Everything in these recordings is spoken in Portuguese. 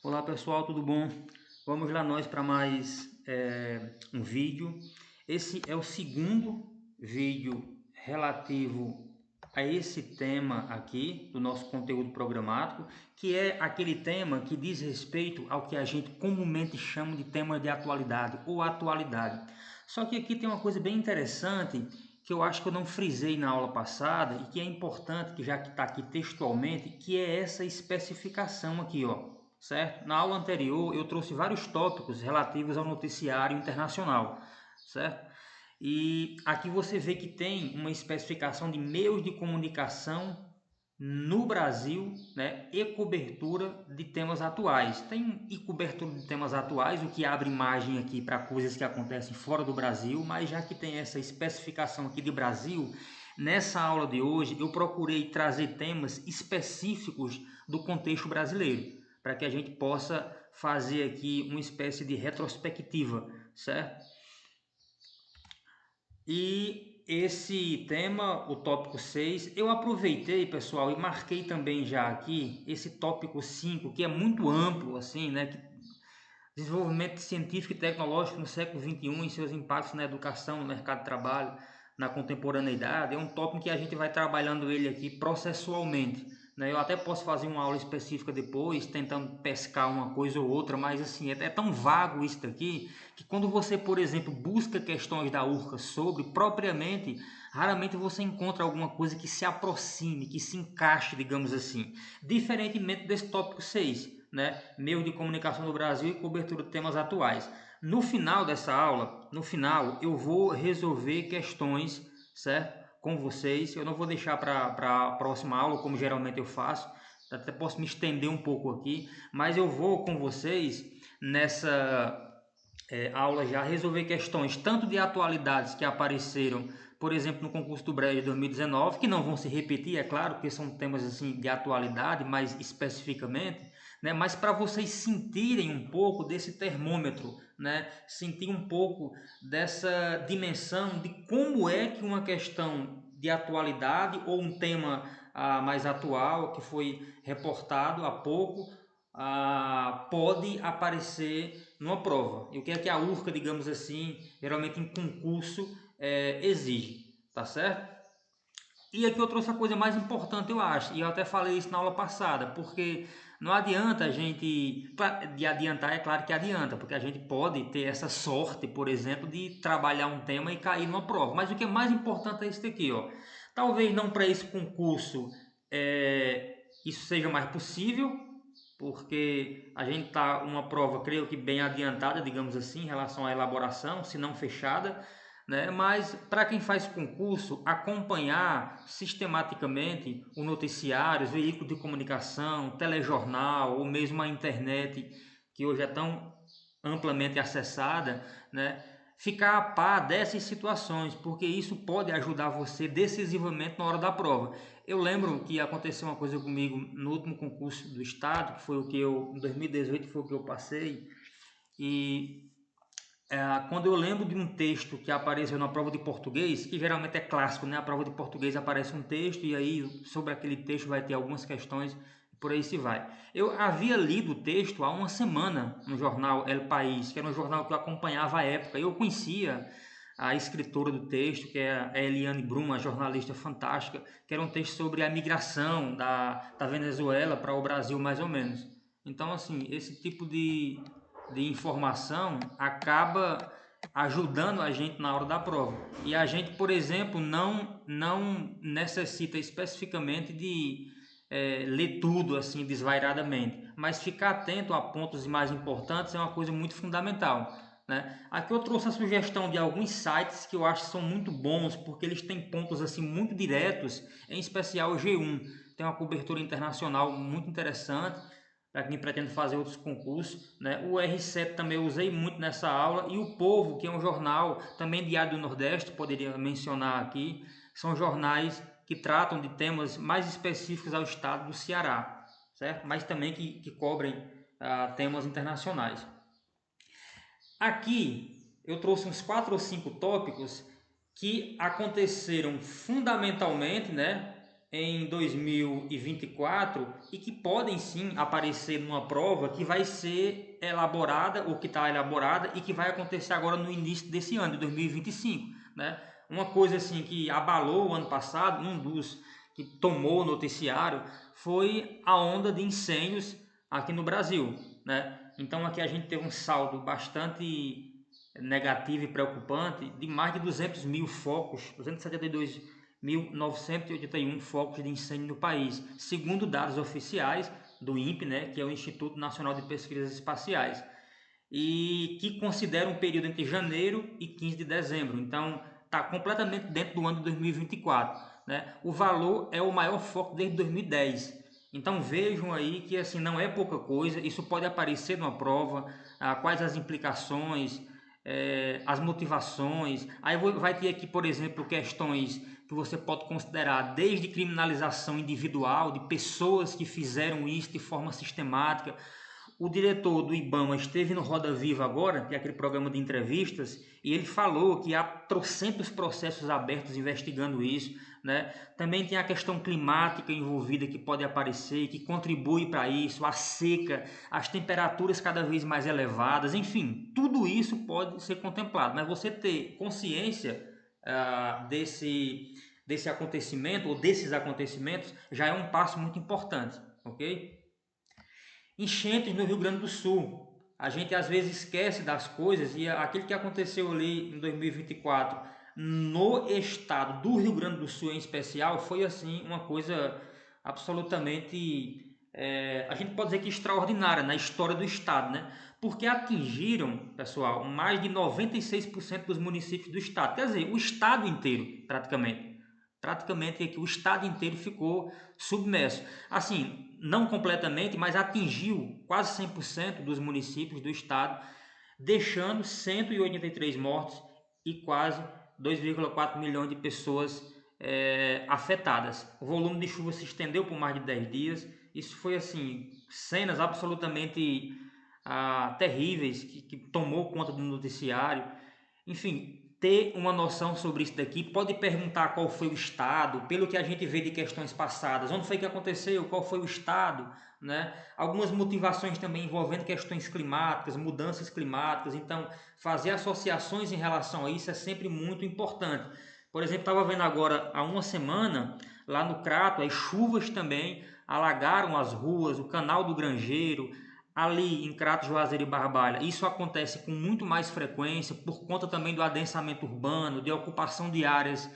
Olá pessoal, tudo bom? Vamos lá nós para mais um vídeo. Esse é o segundo vídeo relativo a esse tema aqui do nosso conteúdo programático, que é aquele tema que diz respeito ao que a gente comumente chama de tema de atualidade ou atualidade. Só que aqui tem uma coisa bem interessante que eu acho que eu não frisei na aula passada e que é importante, que já que está aqui textualmente, que é essa especificação aqui, ó. Certo? Na aula anterior eu trouxe vários tópicos relativos ao noticiário internacional, certo? E aqui você vê que tem uma especificação de meios de comunicação no Brasil, né, e cobertura de temas atuais. Tem e cobertura de temas atuais, o que abre margem aqui para coisas que acontecem fora do Brasil, mas já que tem essa especificação aqui de Brasil, nessa aula de hoje eu procurei trazer temas específicos do contexto brasileiro, para que a gente possa fazer aqui uma espécie de retrospectiva, certo? E esse tema, o tópico 6, eu aproveitei, pessoal, e marquei também já aqui esse tópico 5, que é muito amplo, assim, né? Que desenvolvimento científico e tecnológico no século XXI e seus impactos na educação, no mercado de trabalho, na contemporaneidade. É um tópico que a gente vai trabalhando ele aqui processualmente, né? Eu até posso fazer uma aula específica depois, tentando pescar uma coisa ou outra, mas assim, é tão vago isso daqui, que quando você, por exemplo, busca questões da URCA sobre propriamente, raramente você encontra alguma coisa que se aproxime, que se encaixe, digamos assim. Diferentemente desse tópico 6, né? Meio de comunicação do Brasil e cobertura de temas atuais. No final dessa aula, no final, eu vou resolver questões, certo? Com vocês. Eu não vou deixar para a próxima aula, como geralmente eu faço. Até posso me estender um pouco aqui, mas eu vou com vocês nessa aula já resolver questões tanto de atualidades que apareceram, por exemplo, no concurso do Brejo de 2019, que não vão se repetir, é claro, porque são temas assim de atualidade, mais especificamente, né? Mas para vocês sentirem um pouco desse termômetro, né? Sentir um pouco dessa dimensão de como é que uma questão de atualidade ou um tema mais atual que foi reportado há pouco pode aparecer numa prova. E o que é que a URCA, digamos assim, geralmente em concurso exige, tá certo? E aqui eu trouxe a coisa mais importante, eu acho, e eu até falei isso na aula passada, porque não adianta a gente, de adiantar, é claro que adianta, porque a gente pode ter essa sorte, por exemplo, de trabalhar um tema e cair numa prova, mas o que é mais importante é isso daqui, ó. Talvez não para esse concurso isso seja mais possível, porque a gente está uma prova, creio que bem adiantada, digamos assim, em relação à elaboração, se não fechada, né? Mas para quem faz concurso, acompanhar sistematicamente o noticiário, os veículos de comunicação, telejornal ou mesmo a internet, que hoje é tão amplamente acessada, né? Ficar a par dessas situações, porque isso pode ajudar você decisivamente na hora da prova. Eu lembro que aconteceu uma coisa comigo no último concurso do estado, que foi o que eu, em 2018 foi o que eu passei, e quando eu lembro de um texto que apareceu na prova de português, que geralmente é clássico, né? A prova de português aparece um texto e aí sobre aquele texto vai ter algumas questões e por aí se vai. Eu havia lido o texto há uma semana no jornal El País, que era um jornal que eu acompanhava à época. Eu conhecia a escritora do texto, que é a Eliane Brum, uma jornalista fantástica, que era um texto sobre a migração da Venezuela para o Brasil, mais ou menos. Então, assim, esse tipo de informação acaba ajudando a gente na hora da prova. E a gente, por exemplo, não necessita especificamente de ler tudo assim desvairadamente, mas ficar atento a pontos mais importantes é uma coisa muito fundamental, né? Aqui eu trouxe a sugestão de alguns sites que eu acho que são muito bons, porque eles têm pontos assim muito diretos, em especial o G1, tem uma cobertura internacional muito interessante para quem pretende fazer outros concursos, né? O R7 também eu usei muito nessa aula, e o Povo, que é um jornal também Diário do Nordeste, poderia mencionar aqui, são jornais que tratam de temas mais específicos ao estado do Ceará, certo? Mas também que cobrem temas internacionais. Aqui eu trouxe uns 4 ou 5 tópicos que aconteceram fundamentalmente, né, em 2024 e que podem sim aparecer numa prova que vai ser elaborada ou que está elaborada e que vai acontecer agora no início desse ano, de 2025, né? Uma coisa assim que abalou o ano passado, um dos que tomou o noticiário, foi a onda de incêndios aqui no Brasil, né? Então aqui a gente teve um saldo bastante negativo e preocupante de mais de 200 mil focos, 272.981 focos de incêndio no país, segundo dados oficiais do INPE, né, que é o Instituto Nacional de Pesquisas Espaciais, e que considera um período entre janeiro e 15 de dezembro. Então, está completamente dentro do ano de 2024. Né? O valor é o maior foco desde 2010. Então vejam aí que assim não é pouca coisa, isso pode aparecer numa prova, quais as implicações, as motivações. Aí vai ter aqui, por exemplo, questões que você pode considerar desde criminalização individual de pessoas que fizeram isso de forma sistemática. O diretor do IBAMA esteve no Roda Viva agora, que é aquele programa de entrevistas, e ele falou que há trocentos processos abertos investigando isso, né? Também tem a questão climática envolvida que pode aparecer, que contribui para isso, a seca, as temperaturas cada vez mais elevadas, enfim, tudo isso pode ser contemplado, mas você ter consciência desse acontecimento ou desses acontecimentos já é um passo muito importante, ok? Enchentes no Rio Grande do Sul. A gente às vezes esquece das coisas e aquilo que aconteceu ali em 2024 no estado do Rio Grande do Sul em especial foi assim uma coisa absolutamente, a gente pode dizer que extraordinária na história do estado, né? Porque atingiram, pessoal, mais de 96% dos municípios do estado, quer dizer, o estado inteiro praticamente aqui o estado inteiro ficou submerso. Assim, não completamente, mas atingiu quase 100% dos municípios do estado, deixando 183 mortos e quase 2,4 milhões de pessoas afetadas. O volume de chuva se estendeu por mais de 10 dias. Isso foi assim, cenas absolutamente terríveis que tomou conta do noticiário. Enfim, ter uma noção sobre isso daqui, pode perguntar qual foi o estado, pelo que a gente vê de questões passadas, onde foi que aconteceu, qual foi o estado, né? Algumas motivações também envolvendo questões climáticas, mudanças climáticas, então fazer associações em relação a isso é sempre muito importante. Por exemplo, estava vendo agora há uma semana, lá no Crato, as chuvas também alagaram as ruas, o canal do Grangeiro, ali em Crato, Juazeiro e Barbalha. Isso acontece com muito mais frequência por conta também do adensamento urbano, de ocupação de áreas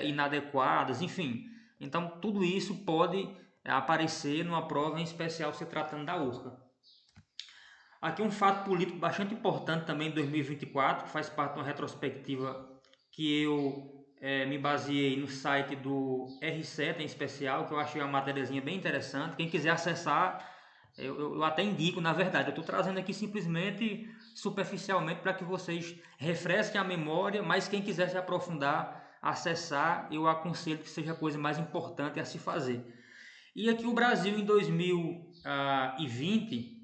inadequadas, enfim. Então tudo isso pode aparecer numa prova, em especial se tratando da Urca. Aqui um fato político bastante importante também em 2024, que faz parte de uma retrospectiva que eu me baseei no site do R7 em especial, que eu achei uma matériazinha bem interessante. Quem quiser acessar, eu até indico, na verdade. Eu estou trazendo aqui simplesmente superficialmente para que vocês refresquem a memória, mas quem quiser se aprofundar, acessar, eu aconselho que seja a coisa mais importante a se fazer. E aqui o Brasil em 2020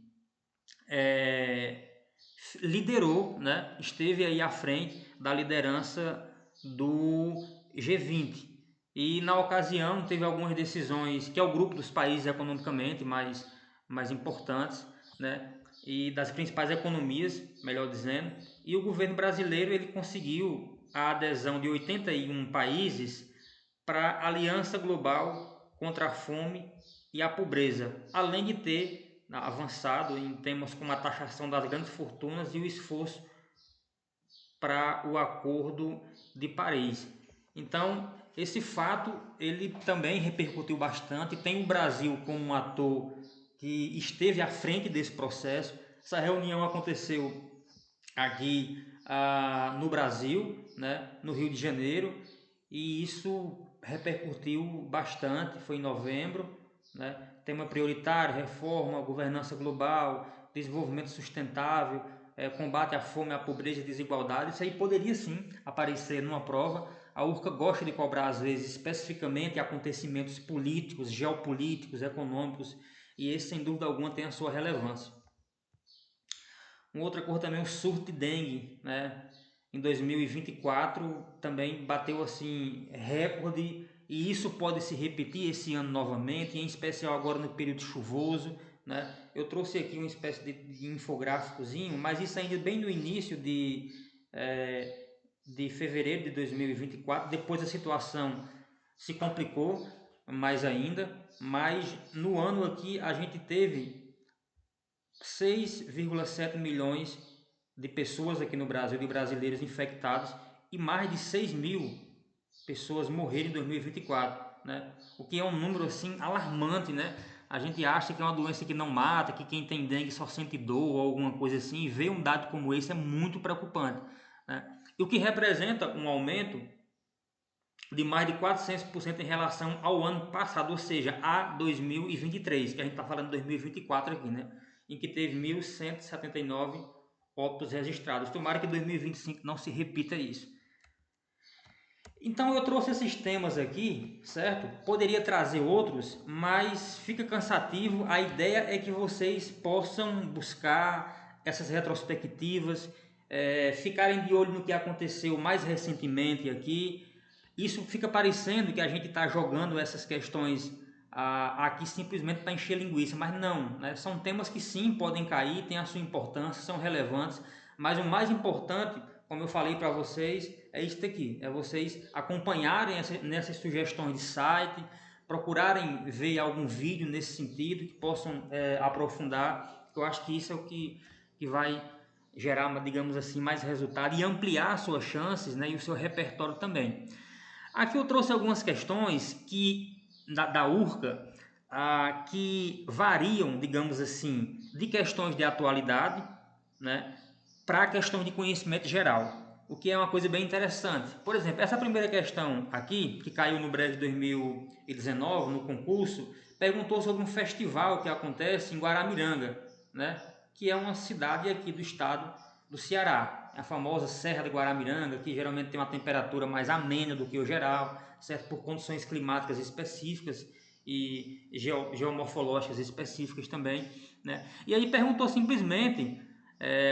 liderou, né? Esteve aí à frente da liderança do G20. E na ocasião teve algumas decisões, que é o grupo dos países economicamente mais importantes, né? E das principais economias, melhor dizendo, e o governo brasileiro ele conseguiu a adesão de 81 países para a Aliança Global contra a Fome e a Pobreza, além de ter avançado em temas como a taxação das grandes fortunas e o esforço para o Acordo de Paris. Então, esse fato ele também repercutiu bastante. Tem o Brasil como um ator que esteve à frente desse processo. Essa reunião aconteceu aqui no Brasil, né, no Rio de Janeiro, e isso repercutiu bastante. Foi em novembro, né? Tema prioritário: reforma, governança global, desenvolvimento sustentável, combate à fome, à pobreza e desigualdade. Isso aí poderia sim aparecer numa prova. A Urca gosta de cobrar às vezes especificamente acontecimentos políticos, geopolíticos, econômicos, e esse sem dúvida alguma tem a sua relevância. Uma outra coisa também, o surto de dengue, né? Em 2024 também bateu assim recorde e isso pode se repetir esse ano novamente, em especial agora no período chuvoso, né? Eu trouxe aqui uma espécie de infográficozinho, mas isso ainda bem no início de fevereiro de 2024, depois a situação se complicou mais ainda, mas no ano aqui a gente teve 6,7 milhões de pessoas aqui no Brasil, de brasileiros infectados, e mais de 6 mil pessoas morreram em 2024, né? O que é um número assim alarmante, né? A gente acha que é uma doença que não mata, que quem tem dengue só sente dor ou alguma coisa assim, e ver um dado como esse é muito preocupante, né? E o que representa um aumento de mais de 400% em relação ao ano passado, ou seja, a 2023, que a gente está falando de 2024 aqui, né? Em que teve 1.179 óbitos registrados. Tomara que 2025 não se repita isso. Então eu trouxe esses temas aqui, certo? Poderia trazer outros, mas fica cansativo. A ideia é que vocês possam buscar essas retrospectivas, ficarem de olho no que aconteceu mais recentemente aqui. Isso fica parecendo que a gente está jogando essas questões aqui simplesmente para encher linguiça, mas não, né? São temas que sim podem cair, têm a sua importância, são relevantes, mas o mais importante, como eu falei para vocês, é isso aqui, é vocês acompanharem nessas sugestões de site, procurarem ver algum vídeo nesse sentido, que possam aprofundar. Eu acho que isso é o que vai gerar, digamos assim, mais resultado e ampliar suas chances, né, e o seu repertório também. Aqui eu trouxe algumas questões da URCA que variam, digamos assim, de questões de atualidade, né, para questões de conhecimento geral, o que é uma coisa bem interessante. Por exemplo, essa primeira questão aqui, que caiu no Brasil 2019, no concurso, perguntou sobre um festival que acontece em Guaramiranga, né, que é uma cidade aqui do estado do Ceará, a famosa Serra de Guaramiranga, que geralmente tem uma temperatura mais amena do que o geral, certo? Por condições climáticas específicas e geomorfológicas específicas também, né? E aí perguntou simplesmente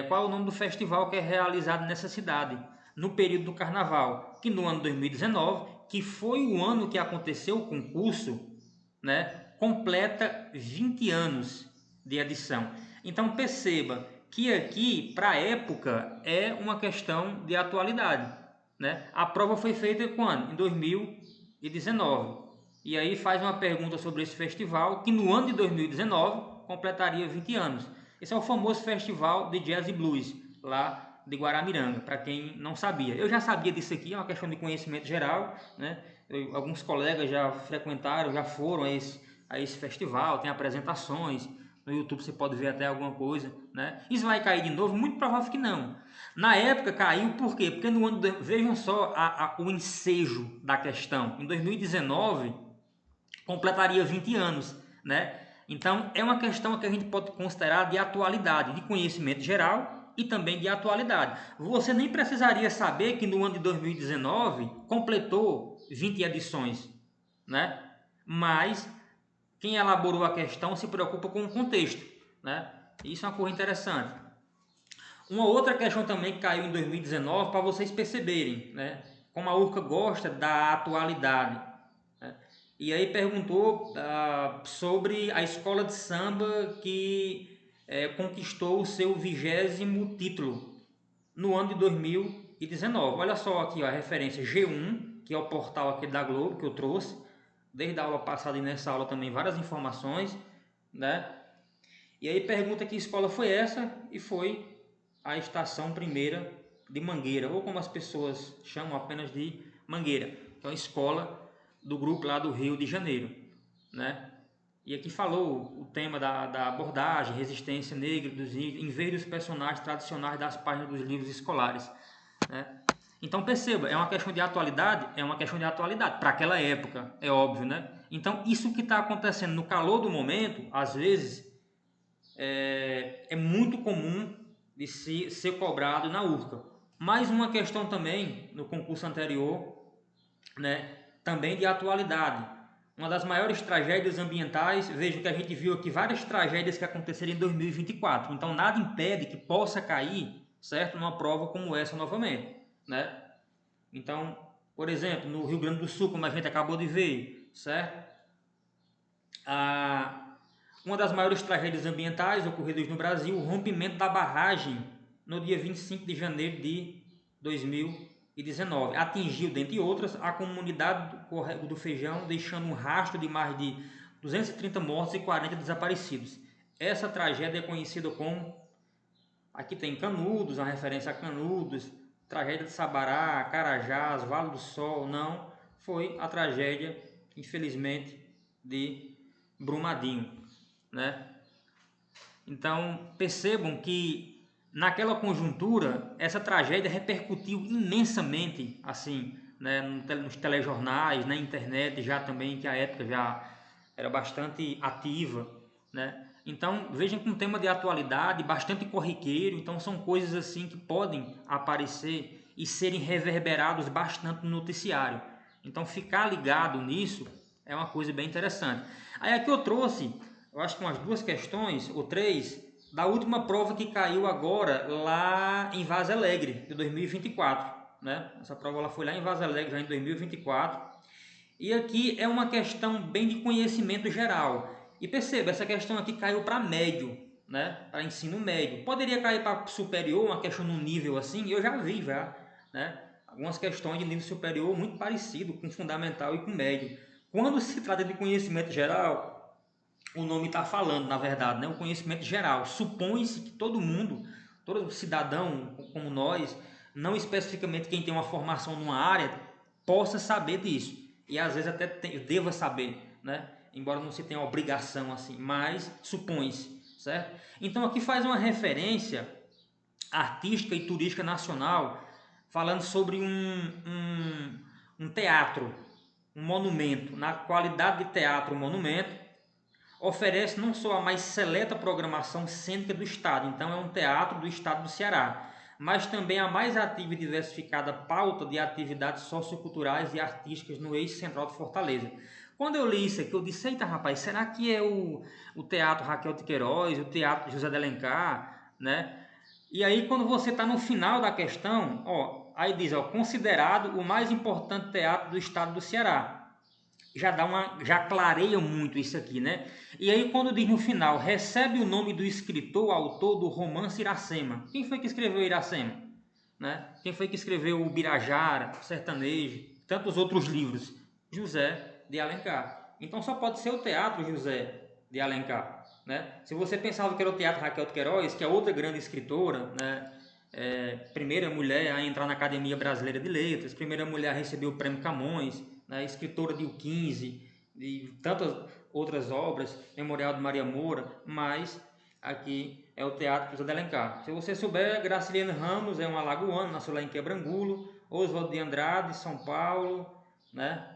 qual é o nome do festival que é realizado nessa cidade no período do carnaval, que no ano 2019, que foi o ano que aconteceu o concurso, né, completa 20 anos de edição. Então perceba que aqui, para a época, é uma questão de atualidade, né? A prova foi feita quando? Em 2019. E aí faz uma pergunta sobre esse festival, que no ano de 2019 completaria 20 anos. Esse é o famoso festival de jazz e blues, lá de Guaramiranga, para quem não sabia. Eu já sabia disso aqui, é uma questão de conhecimento geral, né? Alguns colegas já frequentaram, já foram a esse festival, tem apresentações, no YouTube você pode ver até alguma coisa, né? Isso vai cair de novo? Muito provável que não. Na época caiu por quê? Porque no ano, vejam só o ensejo da questão. Em 2019 completaria 20 anos, né? Então é uma questão que a gente pode considerar de atualidade, de conhecimento geral e também de atualidade. Você nem precisaria saber que no ano de 2019 completou 20 edições, né? Mas quem elaborou a questão se preocupa com o contexto, né? Isso é uma coisa interessante. Uma outra questão também que caiu em 2019, para vocês perceberem, né? Como a URCA gosta da atualidade, né? E aí perguntou sobre a escola de samba que conquistou o seu 20º título no ano de 2019. Olha só aqui, ó, a referência G1, que é o portal aqui da Globo que eu trouxe, desde a aula passada e nessa aula também várias informações, né? E aí pergunta que escola foi essa, e foi a Estação Primeira de Mangueira, ou como as pessoas chamam apenas de Mangueira, que é uma escola do grupo lá do Rio de Janeiro, né? E aqui falou o tema da abordagem, resistência negra dos índios, em vez dos personagens tradicionais das páginas dos livros escolares, né? Então perceba, é uma questão de atualidade, para aquela época, é óbvio, né? Então isso que está acontecendo no calor do momento, às vezes, é muito comum de ser cobrado na URCA. Mais uma questão também, no concurso anterior, né, também de atualidade. Uma das maiores tragédias ambientais, vejo que a gente viu aqui várias tragédias que aconteceram em 2024. Então nada impede que possa cair, certo, numa prova como essa novamente, né? Então Por exemplo, no Rio Grande do Sul, como a gente acabou de ver, certo? Uma das maiores tragédias ambientais ocorridas no Brasil, o rompimento da barragem no dia 25 de janeiro de 2019. Atingiu, dentre outras, a comunidade do Córrego do Feijão, deixando um rastro de mais de 230 mortos e 40 desaparecidos. Essa tragédia é conhecida como, aqui tem Canudos, a referência a Canudos, tragédia de Sabará, Carajás, Vale do Sol, não, foi a tragédia, infelizmente, de Brumadinho, né? Então percebam que naquela conjuntura essa tragédia repercutiu imensamente, assim, né, nos telejornais, na internet já também, que a época já era bastante ativa, né? Então vejam que um tema de atualidade bastante corriqueiro, então são coisas assim que podem aparecer e serem reverberados bastante no noticiário. Então ficar ligado nisso é uma coisa bem interessante. Aí aqui eu trouxe, eu acho que umas 2 questões ou 3 da última prova que caiu agora lá em Vaza Alegre, de 2024, né? Essa prova ela foi lá em Vaza Alegre já em 2024. E aqui é uma questão bem de conhecimento geral. E perceba, essa questão aqui caiu para médio, né? Para ensino médio. Poderia cair para superior, uma questão no nível assim, eu já vi já, né? Algumas questões de nível superior muito parecido com fundamental e com médio. Quando se trata de conhecimento geral, o nome está falando, na verdade, né? O conhecimento geral. Supõe-se que todo mundo, todo cidadão como nós, não especificamente quem tem uma formação numa área, possa saber disso. E às vezes até deva saber, né? Embora não se tenha obrigação assim, mas supõe-se, certo? Então aqui faz uma referência artística e turística nacional, falando sobre um teatro, um monumento, na qualidade de teatro, um monumento, oferece não só a mais seleta programação cênica do Estado, então é um teatro do Estado do Ceará, mas também a mais ativa e diversificada pauta de atividades socioculturais e artísticas no eixo central de Fortaleza. Quando eu li isso aqui, eu disse, eita rapaz, será que é o Teatro Raquel de Queiroz, o Teatro José de Alencar, né? E aí quando você está no final da questão, ó, aí diz, ó, considerado o mais importante teatro do Estado do Ceará, já clareia muito isso aqui, né? E aí quando diz no final, recebe o nome do escritor, autor do romance Iracema. Quem foi que escreveu Iracema? Né? Quem foi que escreveu o Birajara, o Sertanejo, tantos outros livros? José de Alencar. Então só pode ser o teatro José de Alencar, né? Se você pensava que era o teatro Raquel de Queiroz, que é outra grande escritora, né? Primeira mulher a entrar na Academia Brasileira de Letras, primeira mulher a receber o Prêmio Camões, né, escritora de O 15, de tantas outras obras, Memorial de Maria Moura, mas aqui é o Teatro José de Alencar. Se você souber, Graciliano Ramos é um alagoano, nasceu lá em Quebrangulo, Oswaldo de Andrade, São Paulo, né?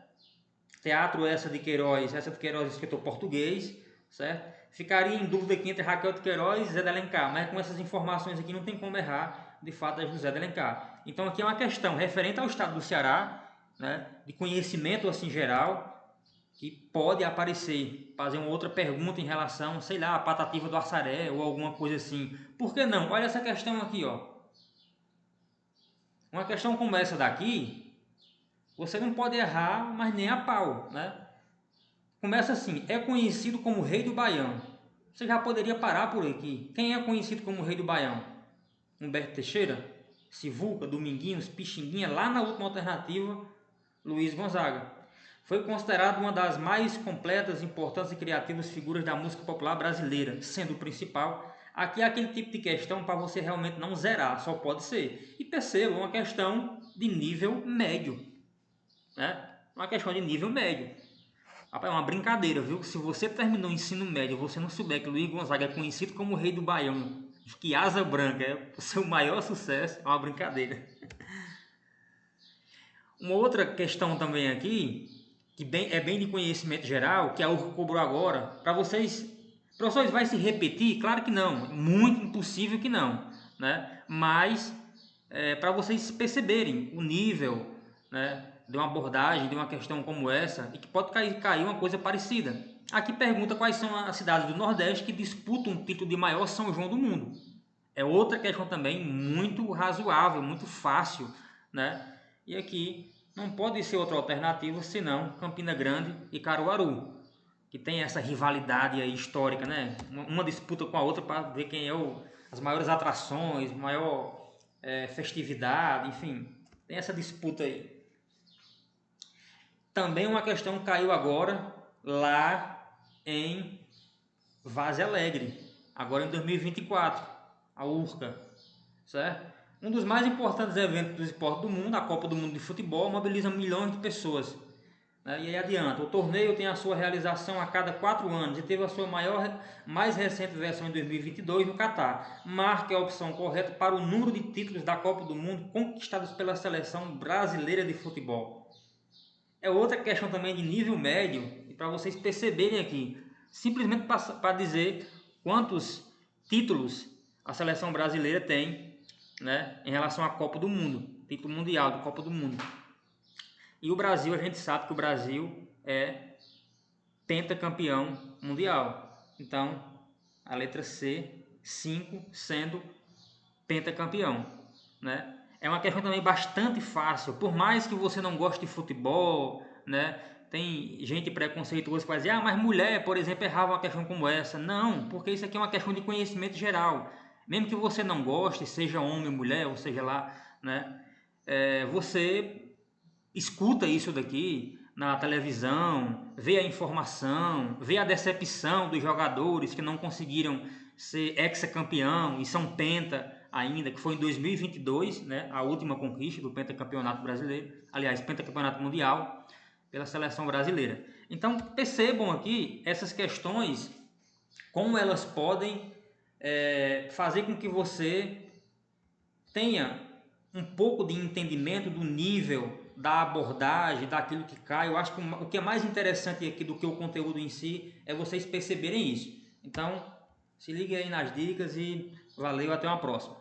Teatro Essa de Queiroz, escritor português, certo? Ficaria em dúvida aqui entre Raquel de Queiroz e Zé de Alencar, mas com essas informações aqui não tem como errar, de fato é José de Alencar. Então aqui é uma questão referente ao estado do Ceará, né, de conhecimento assim geral, que pode aparecer, fazer uma outra pergunta em relação, sei lá, a Patativa do Assaré ou alguma coisa assim. Por que não? Olha essa questão aqui, ó. Uma questão como essa daqui, você não pode errar, mas nem a pau, né? Começa assim, é conhecido como Rei do Baião. Você já poderia parar por aqui. Quem é conhecido como Rei do Baião? Humberto Teixeira? Sivuca, Dominguinhos, Pixinguinha, lá na última alternativa, Luiz Gonzaga. Foi considerado uma das mais completas, importantes e criativas figuras da música popular brasileira, sendo o principal. Aqui é aquele tipo de questão para você realmente não zerar, só pode ser. E perceba, uma questão de nível médio, né? Uma questão de nível médio. É uma brincadeira, viu? Se você terminou o ensino médio e você não souber que Luiz Gonzaga é conhecido como o Rei do Baião, que Asa Branca é o seu maior sucesso, é uma brincadeira. Uma outra questão também aqui, que é bem de conhecimento geral, que a URC cobrou agora, para vocês... Professores, vai se repetir? Claro que não, muito impossível que não, né? Mas, para vocês perceberem o nível, né, de uma abordagem, de uma questão como essa, e que pode cair uma coisa parecida. Aqui pergunta quais são as cidades do Nordeste que disputam o título de maior São João do mundo. É outra questão também muito razoável, muito fácil, né? E aqui não pode ser outra alternativa senão Campina Grande e Caruaru, que tem essa rivalidade aí histórica, né? Uma disputa com a outra para ver quem é as maiores atrações, maior festividade, enfim, tem essa disputa aí. Também uma questão caiu agora lá em Vaze Alegre, agora em 2024, a URCA, certo? Um dos mais importantes eventos do esporte do mundo, a Copa do Mundo de Futebol, mobiliza milhões de pessoas. Né? E aí adianta, o torneio tem a sua realização a cada 4 anos e teve a sua mais recente versão em 2022 no Catar. Marque a opção correta para o número de títulos da Copa do Mundo conquistados pela seleção brasileira de futebol. É outra questão também de nível médio, e para vocês perceberem aqui, simplesmente para dizer quantos títulos a seleção brasileira tem, né, em relação à Copa do Mundo, título mundial da Copa do Mundo. E o Brasil, a gente sabe que o Brasil é pentacampeão mundial. Então, a letra C, 5 sendo pentacampeão, né? É uma questão também bastante fácil, por mais que você não goste de futebol, né? Tem gente preconceituosa que vai dizer, ah, mas mulher, por exemplo, errava uma questão como essa. Não, porque isso aqui é uma questão de conhecimento geral. Mesmo que você não goste, seja homem ou mulher, ou seja lá, né? Você escuta isso daqui na televisão, vê a informação, vê a decepção dos jogadores que não conseguiram ser hexacampeão e são penta ainda, que foi em 2022, né, a última conquista do pentacampeonato brasileiro, aliás, pentacampeonato mundial pela seleção brasileira. Então percebam aqui essas questões, como elas podem fazer com que você tenha um pouco de entendimento do nível da abordagem, daquilo que cai. Eu acho que o que é mais interessante aqui do que o conteúdo em si é vocês perceberem isso. Então, se liguem aí nas dicas e valeu, até uma próxima.